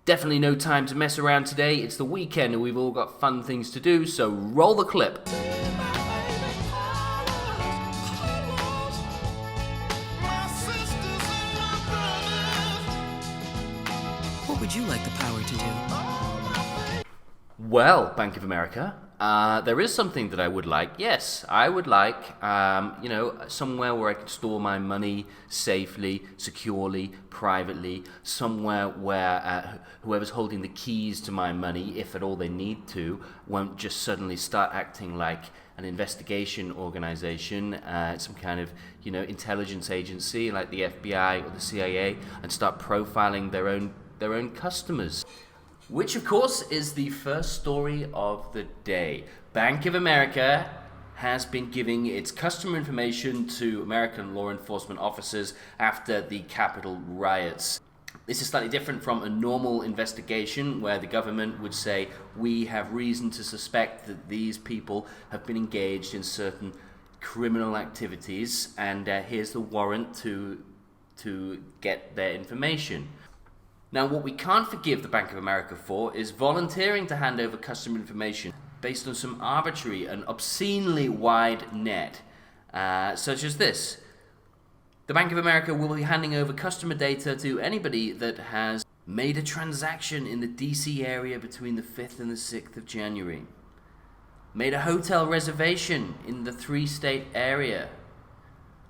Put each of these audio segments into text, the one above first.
Definitely no time to mess around today. It's the weekend and we've all got fun things to do, so roll the clip. What would you like the power to do? Well, Bank of America, there is something that I would like. Yes, I would like, somewhere where I can store my money safely, securely, privately, somewhere where whoever's holding the keys to my money, if at all they need to, won't just suddenly start acting like an investigation organization, some kind of, intelligence agency like the FBI or the CIA, and start profiling their own customers. Which, of course, is the first story of the day. Bank of America has been giving its customer information to American law enforcement officers after the Capitol riots. This is slightly different from a normal investigation where the government would say, we have reason to suspect that these people have been engaged in certain criminal activities, and here's the warrant to get their information. Now, what we can't forgive the Bank of America for is volunteering to hand over customer information based on some arbitrary and obscenely wide net, such as this. The Bank of America will be handing over customer data to anybody that has made a transaction in the DC area between the 5th and the 6th of January, made a hotel reservation in the 3-state area,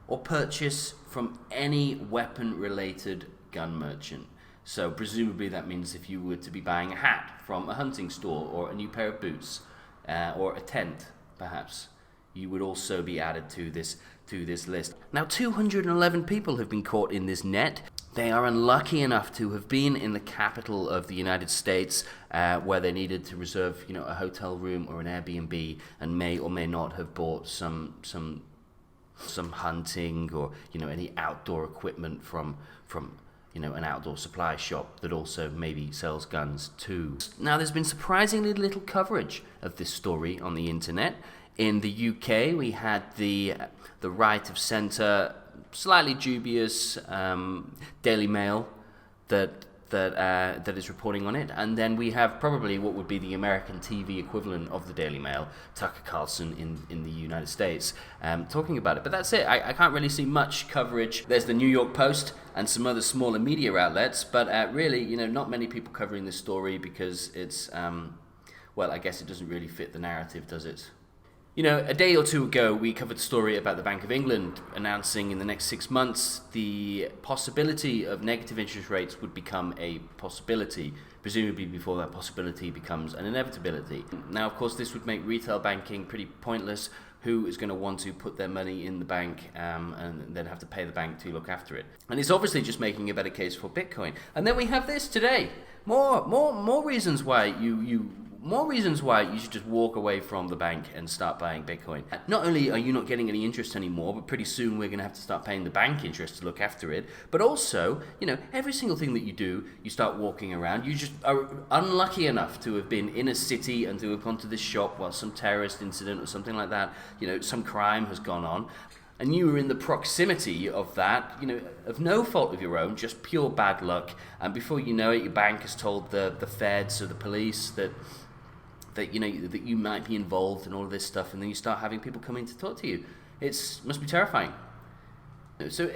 or purchase from any weapon-related gun merchant. So presumably that means if you were to be buying a hat from a hunting store or a new pair of boots or a tent, perhaps, you would also be added to this list. Now, 211 people have been caught in this net. They are unlucky enough to have been in the capital of the United States where they needed to reserve, a hotel room or an Airbnb, and may or may not have bought some hunting or any outdoor equipment from an outdoor supply shop that also maybe sells guns too. Now, there's been surprisingly little coverage of this story on the internet. In the UK, we had the right of centre, slightly dubious Daily Mail that is reporting on it, and then we have probably what would be the American TV equivalent of the Daily Mail, Tucker Carlson in the United States, talking about it. But that's it. I can't really see much coverage. There's the New York Post and some other smaller media outlets, but really, not many people covering this story because it's, I guess it doesn't really fit the narrative, does it? A day or two ago, we covered the story about the Bank of England announcing in the next 6 months the possibility of negative interest rates would become a possibility, presumably before that possibility becomes an inevitability. Now, of course, this would make retail banking pretty pointless. Who is going to want to put their money in the bank and then have to pay the bank to look after it? And it's obviously just making a better case for Bitcoin. And then we have this today. More reasons why you should just walk away from the bank and start buying Bitcoin. Not only are you not getting any interest anymore, but pretty soon we're going to have to start paying the bank interest to look after it. But also, every single thing that you do, you start walking around. You just are unlucky enough to have been in a city and to have gone to this shop while some terrorist incident or something like that, some crime has gone on. And you were in the proximity of that, of no fault of your own, just pure bad luck. And before you know it, your bank has told the feds or the police that you might be involved in all of this stuff, and then you start having people come in to talk to you. It must be terrifying. So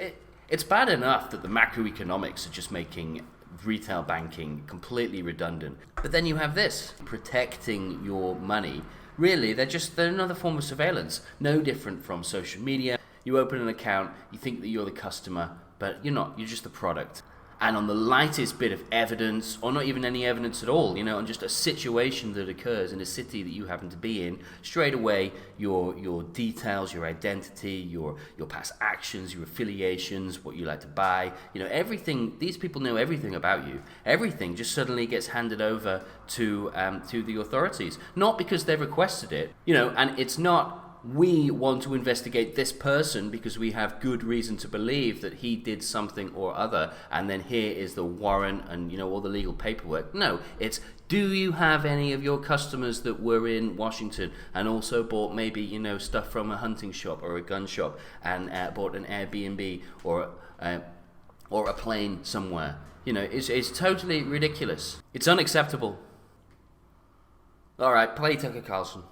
it's bad enough that the macroeconomics are just making retail banking completely redundant. But then you have this, protecting your money. Really, they're another form of surveillance, no different from social media. You open an account, you think that you're the customer, but you're not, you're just the product. And on the lightest bit of evidence, or not even any evidence at all, on just a situation that occurs in a city that you happen to be in, straight away your details, your identity, your past actions, your affiliations, what you like to buy, everything. These people know everything about you. Everything just suddenly gets handed over to the authorities, not because they've requested it, and it's not. We want to investigate this person because we have good reason to believe that he did something or other, and then here is the warrant and all the legal paperwork. No, it's, do you have any of your customers that were in Washington and also bought maybe stuff from a hunting shop or a gun shop and bought an Airbnb or a plane somewhere? You know, it's totally ridiculous. It's unacceptable. All right, play Tucker Carlson.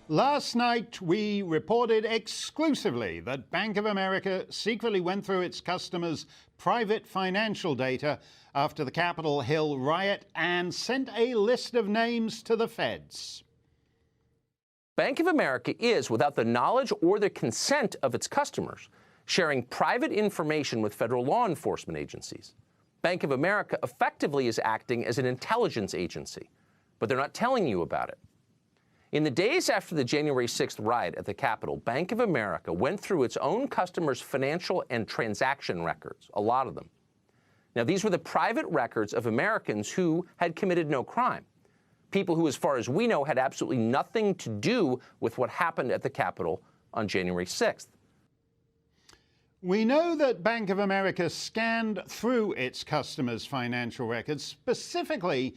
Last night, we reported exclusively that Bank of America secretly went through its customers' private financial data after the Capitol Hill riot and sent a list of names to the feds. Bank of America is, without the knowledge or the consent of its customers, sharing private information with federal law enforcement agencies. Bank of America effectively is acting as an intelligence agency, but they're not telling you about it. In the days after the January 6th riot at the Capitol, Bank of America went through its own customers' financial and transaction records, a lot of them. Now, these were the private records of Americans who had committed no crime. People who, as far as we know, had absolutely nothing to do with what happened at the Capitol on January 6th. We know that Bank of America scanned through its customers' financial records. Specifically,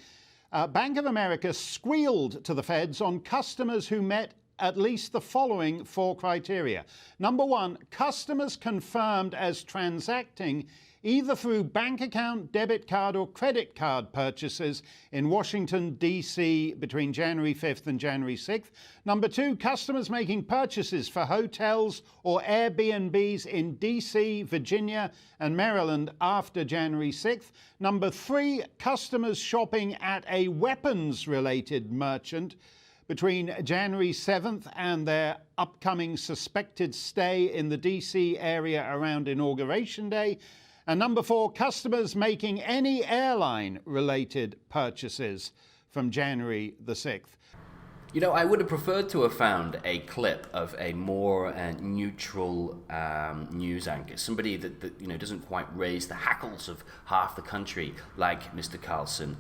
Bank of America squealed to the feds on customers who met at least the following 4 criteria. Number 1, customers confirmed as transacting either through bank account, debit card, or credit card purchases in Washington, D.C. between January 5th and January 6th. Number 2, customers making purchases for hotels or Airbnbs in D.C., Virginia, and Maryland after January 6th. Number 3, customers shopping at a weapons-related merchant between January 7th and their upcoming suspected stay in the D.C. area around Inauguration Day. And number 4, customers making any airline-related purchases from January the 6th. You know, I would have preferred to have found a clip of a more neutral news anchor, somebody that you know doesn't quite raise the hackles of half the country like Mr. Carlson.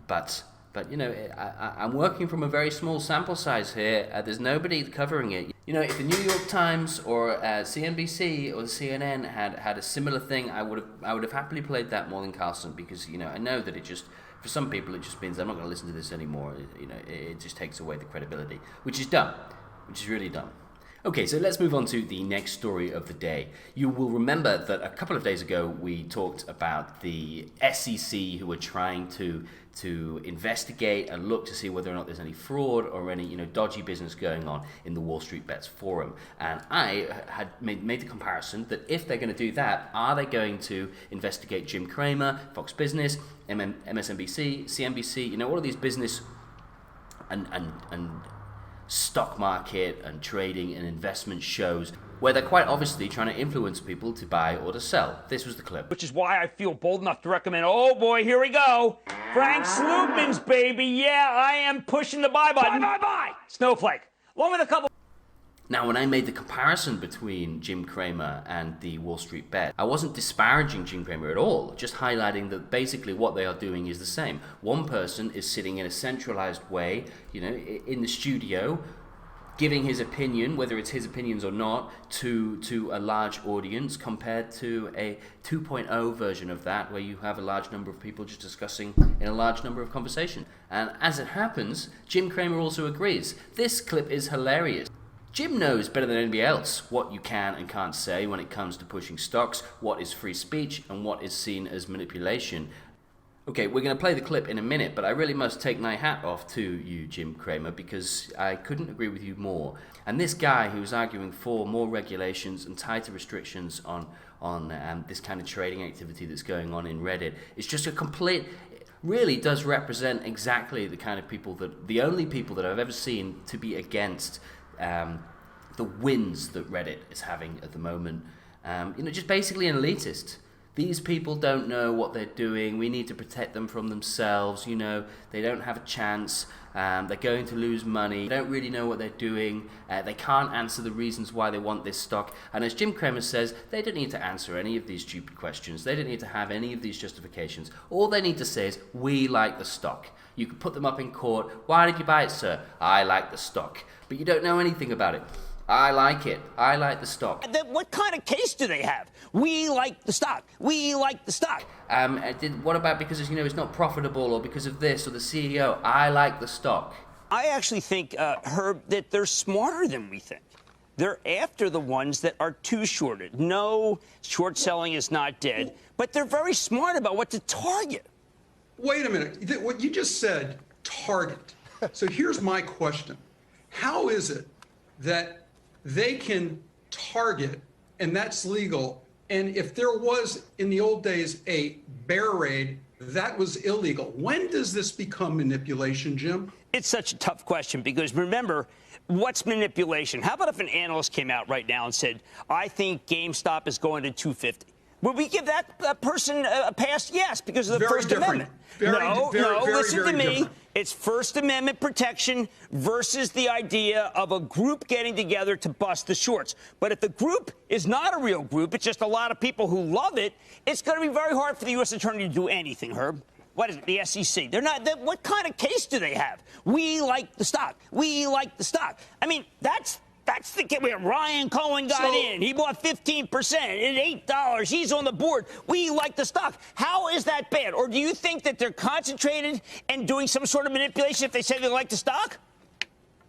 But you know, I'm working from a very small sample size here. There's nobody covering it. You know, if the New York Times or CNBC or CNN had a similar thing, I would have happily played that more than Carlson, because you know I know that it just, for some people, it just means I'm not going to listen to this anymore. You know, it just takes away the credibility, which is dumb, which is really dumb. Okay, so let's move on to the next story of the day. You will remember that a couple of days ago we talked about the SEC, who were trying to investigate and look to see whether or not there's any fraud or any dodgy business going on in the Wall Street Bets forum. And I had made the comparison that if they're going to do that, are they going to investigate Jim Cramer, Fox Business, MSNBC, CNBC, all of these business and stock market and trading and investment shows where they're quite obviously trying to influence people to buy or to sell. This was the clip. Which is why I feel bold enough to recommend, oh boy, here we go. Frank Slootman's, baby. Yeah, I am pushing the buy button. Buy. Snowflake. Along with a couple. Now, when I made the comparison between Jim Cramer and the Wall Street Bet, I wasn't disparaging Jim Cramer at all, just highlighting that basically what they are doing is the same. One person is sitting in a centralized way, in the studio, giving his opinion, whether it's his opinions or not, to a large audience, compared to a 2.0 version of that, where you have a large number of people just discussing in a large number of conversations. And as it happens, Jim Cramer also agrees. This clip is hilarious. Jim knows better than anybody else what you can and can't say when it comes to pushing stocks, what is free speech, and what is seen as manipulation. Okay, we're going to play the clip in a minute, but I really must take my hat off to you, Jim Cramer, because I couldn't agree with you more. And this guy who's arguing for more regulations and tighter restrictions on this kind of trading activity that's going on in Reddit is just really does represent exactly the kind of people the only people that I've ever seen to be against the wins that Reddit is having at the moment. Just basically an elitist. These people don't know what they're doing. We need to protect them from themselves. They don't have a chance. They're going to lose money. They don't really know what they're doing. They can't answer the reasons why they want this stock. And as Jim Cramer says, they don't need to answer any of these stupid questions. They don't need to have any of these justifications. All they need to say is, we like the stock. You can put them up in court. Why did you buy it, sir? I like the stock. But you don't know anything about it. I like it. I like the stock. What kind of case do they have? We like the stock. We like the stock. What about because it's not profitable, or because of this, or the CEO? I like the stock. I actually think, Herb, that they're smarter than we think. They're after the ones that are too shorted. No, short selling is not dead, but they're very smart about what to target. Wait a minute. What you just said, target. So here's my question. How is it that they can target, and that's legal, and if there was, in the old days, a bear raid, that was illegal? When does this become manipulation, Jim? It's such a tough question because, remember, what's manipulation? How about if an analyst came out right now and said, I think GameStop is going to 250? Would we give that person a pass? Yes, because of the First Amendment. No, listen to me. Different. It's First Amendment protection versus the idea of a group getting together to bust the shorts. But if the group is not a real group, it's just a lot of people who love it, it's going to be very hard for the U.S. Attorney to do anything, Herb. What is it, the SEC? They're not. What kind of case do they have? We like the stock. We like the stock. I mean, that's the kid where Ryan Cohen got in. He bought 15% at $8. He's on the board. We like the stock. How is that bad? Or do you think that they're concentrated and doing some sort of manipulation if they say they like the stock?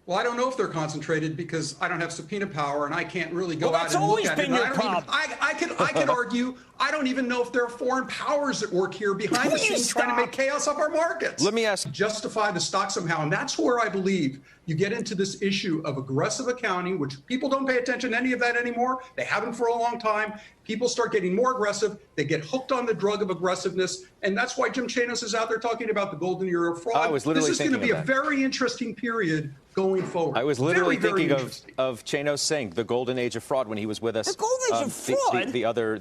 Well, I don't know if they're concentrated because I don't have subpoena power and I can't really go out that's and look always at it. been your problem. I could argue I don't even know if there are foreign powers at work here behind the scenes trying to make chaos of our markets. Let me ask. Justify the stock somehow. And that's where I believe you get into this issue of aggressive accounting, which people don't pay attention to any of that anymore. They haven't for a long time. People start getting more aggressive. They get hooked on the drug of aggressiveness. And that's why Jim Chanos is out there talking about the golden era of fraud. I was literally this is going to be thinking a of that. very interesting period going forward. I was literally very thinking interesting. of Chanos Singh, the golden age of fraud, when he was with us. The golden age of fraud?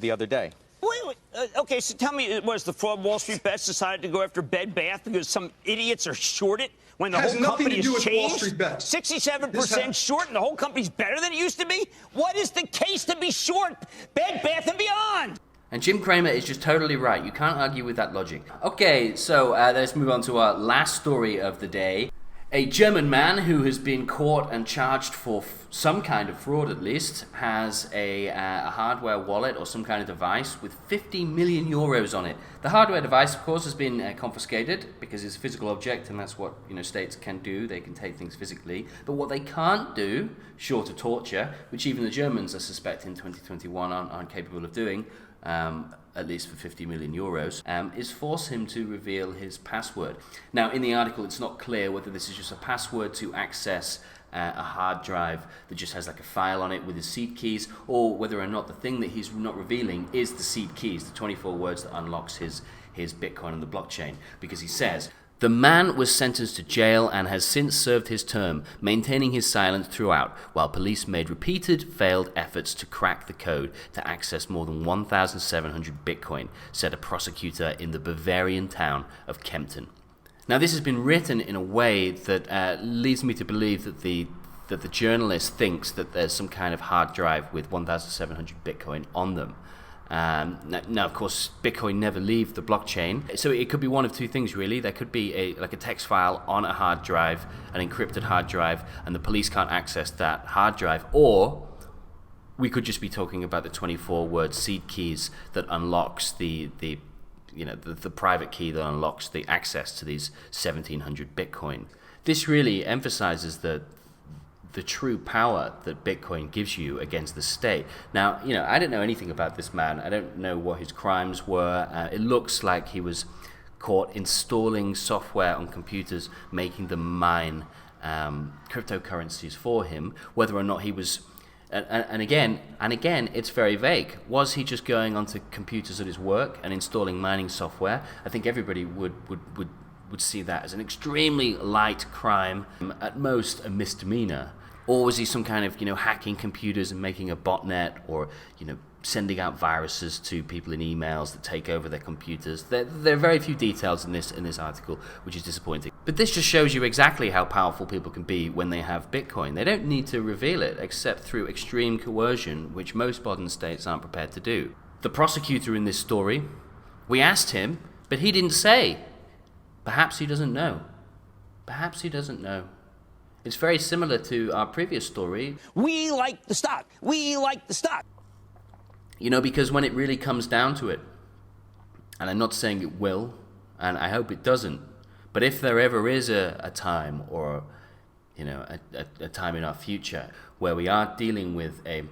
The other day. Wait. Okay, so tell me, was the fraud Wall Street Bets decided to go after Bed Bath because some idiots are shorted when the Has whole nothing company to do has with Wall changed? Street Bets. 67% short and the whole company's better than it used to be? What is the case to be short Bed Bath & Beyond? And Jim Cramer is just totally right. You can't argue with that logic. Okay, so let's move on to our last story of the day. A German man who has been caught and charged for some kind of fraud, at least, has a hardware wallet or some kind of device with 50 million euros on it. The hardware device, of course, has been confiscated because it's a physical object, and that's what states can do. They can take things physically. But what they can't do, short of torture, which even the Germans, I suspect, in 2021 aren't capable of doing, at least for 50 million euros, is force him to reveal his password. Now, in the article, it's not clear whether this is just a password to access a hard drive that just has like a file on it with his seed keys, or whether or not the thing that he's not revealing is the seed keys, the 24 words that unlocks his Bitcoin on the blockchain. Because he says, the man was sentenced to jail and has since served his term, maintaining his silence throughout, while police made repeated failed efforts to crack the code to access more than 1,700 Bitcoin, said a prosecutor in the Bavarian town of Kempten. Now, this has been written in a way that leads me to believe that the journalist thinks that there's some kind of hard drive with 1,700 Bitcoin on them. Now, of course, Bitcoin never leave the blockchain, so it could be one of two things, really. There could be a text file on a hard drive, an encrypted hard drive, and the police can't access that hard drive, or we could just be talking about the 24-word seed keys that unlocks the private key that unlocks the access to these 1,700 Bitcoin. This really emphasizes the true power that Bitcoin gives you against the state. Now, I don't know anything about this man. I don't know what his crimes were. It looks like he was caught installing software on computers, making them mine cryptocurrencies for him. Whether or not he was, and again, it's very vague. Was he just going onto computers at his work and installing mining software? I think everybody would see that as an extremely light crime, at most a misdemeanor. Or was he some kind of, hacking computers and making a botnet, or, sending out viruses to people in emails that take over their computers? There are very few details in this article, which is disappointing. But this just shows you exactly how powerful people can be when they have Bitcoin. They don't need to reveal it except through extreme coercion, which most modern states aren't prepared to do. The prosecutor in this story, we asked him, but he didn't say. Perhaps he doesn't know. Perhaps he doesn't know. It's very similar to our previous story. We like the stock. We like the stock. Because when it really comes down to it, and I'm not saying it will, and I hope it doesn't, but if there ever is a time, or a time in our future where we are dealing with a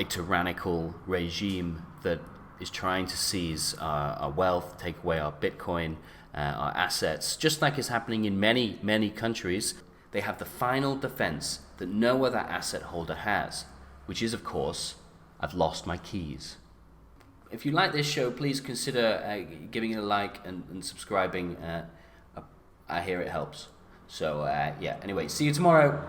tyrannical regime that is trying to seize our wealth, take away our Bitcoin, our assets, just like is happening in many, many countries. They have the final defense that no other asset holder has, which is, of course, I've lost my keys. If you like this show, please consider giving it a like and subscribing. I hear it helps. So, yeah, anyway, see you tomorrow.